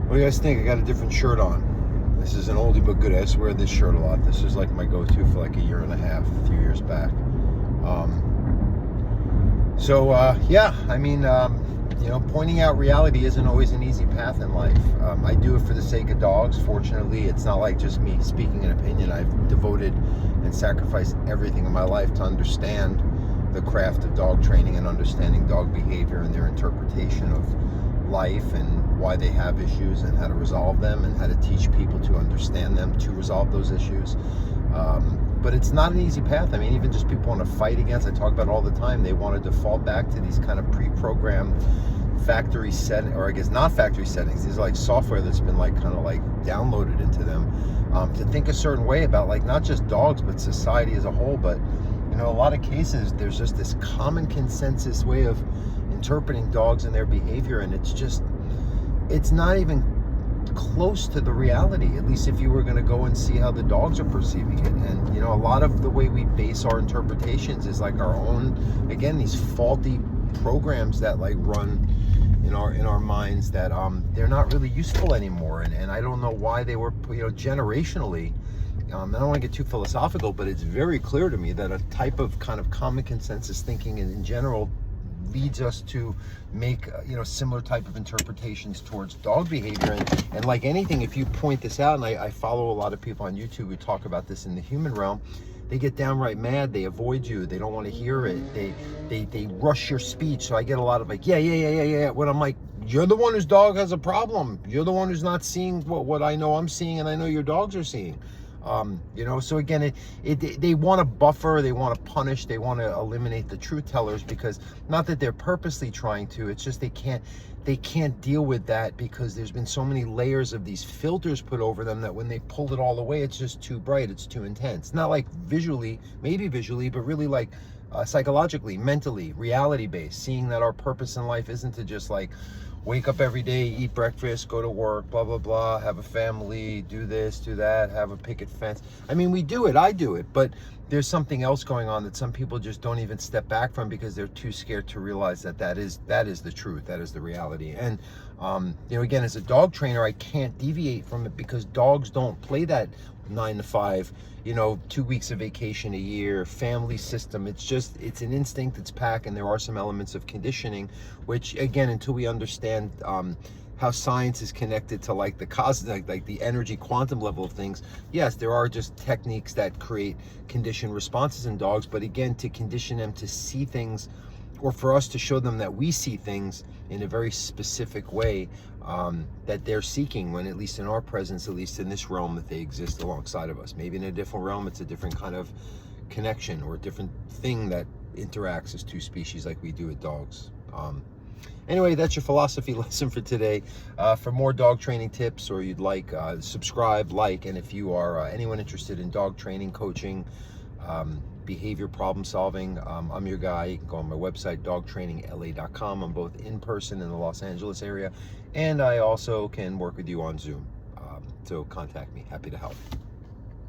What do you guys think? I got a different shirt on. This is an oldie but goodie. I wear this shirt a lot. This is like my go-to for like a year and a half, a few years back. Yeah, I mean, pointing out reality isn't always an easy path in life. I do it for the sake of dogs. Fortunately, it's not like just me speaking an opinion. I've devoted and sacrificed everything in my life to understand the craft of dog training and understanding dog behavior and their interpretation of life and why they have issues and how to resolve them and how to teach people to understand them to resolve those issues. But it's not an easy path. I mean, even just people want to fight against, I talk about it all the time, they want to default back to these kind of pre-programmed factory setting, or I guess not factory settings. These are like software that's been like kind of like downloaded into them to think a certain way about like not just dogs, but society as a whole. But a lot of cases, there's just this common consensus way of interpreting dogs and their behavior, and it's not even close to the reality, at least if you were going to go and see how the dogs are perceiving it. And a lot of the way we base our interpretations is like our own, again, these faulty programs that like run in our minds that they're not really useful anymore. And I don't know why they were, generationally. I don't want to get too philosophical, but it's very clear to me that a type of kind of common consensus thinking in general leads us to make similar type of interpretations towards dog behavior. And like anything, if you point this out, and I follow a lot of people on YouTube who talk about this in the human realm, they get downright mad, they avoid you, they don't want to hear it, they rush your speech. So I get a lot of like, yeah, when I'm like, you're the one whose dog has a problem, you're the one who's not seeing what I know I'm seeing and I know your dogs are seeing. So again, they want to buffer, they want to punish, they want to eliminate the truth tellers, because not that they're purposely trying to, it's just they can't deal with that because there's been so many layers of these filters put over them that when they pull it all away, it's just too bright, it's too intense. Not like visually, maybe visually, but really like psychologically, mentally, reality based, seeing that our purpose in life isn't to just like wake up every day, eat breakfast, go to work, blah, blah, blah, have a family, do this, do that, have a picket fence. I mean, we do it, I do it, but there's something else going on that some people just don't even step back from because they're too scared to realize that is the truth, that is the reality. And, again, as a dog trainer, I can't deviate from it because dogs don't play that 9 to 5, 2 weeks of vacation a year, family system. It's an instinct, it's pack, and there are some elements of conditioning, which again, until we understand how science is connected to like the cosmic, like the energy quantum level of things, yes, there are just techniques that create conditioned responses in dogs, but again, to condition them to see things, or for us to show them that we see things in a very specific way that they're seeking, when at least in our presence, at least in this realm, that they exist alongside of us. Maybe in a different realm, it's a different kind of connection or a different thing that interacts as two species like we do with dogs. Anyway, that's your philosophy lesson for today. For more dog training tips, or you'd like, subscribe, like, and if you are anyone interested in dog training, coaching, behavior problem solving, I'm your guy. You can go on my website, dogtrainingla.com. I'm both in person in the Los Angeles area, and I also can work with you on Zoom. So contact me. Happy to help.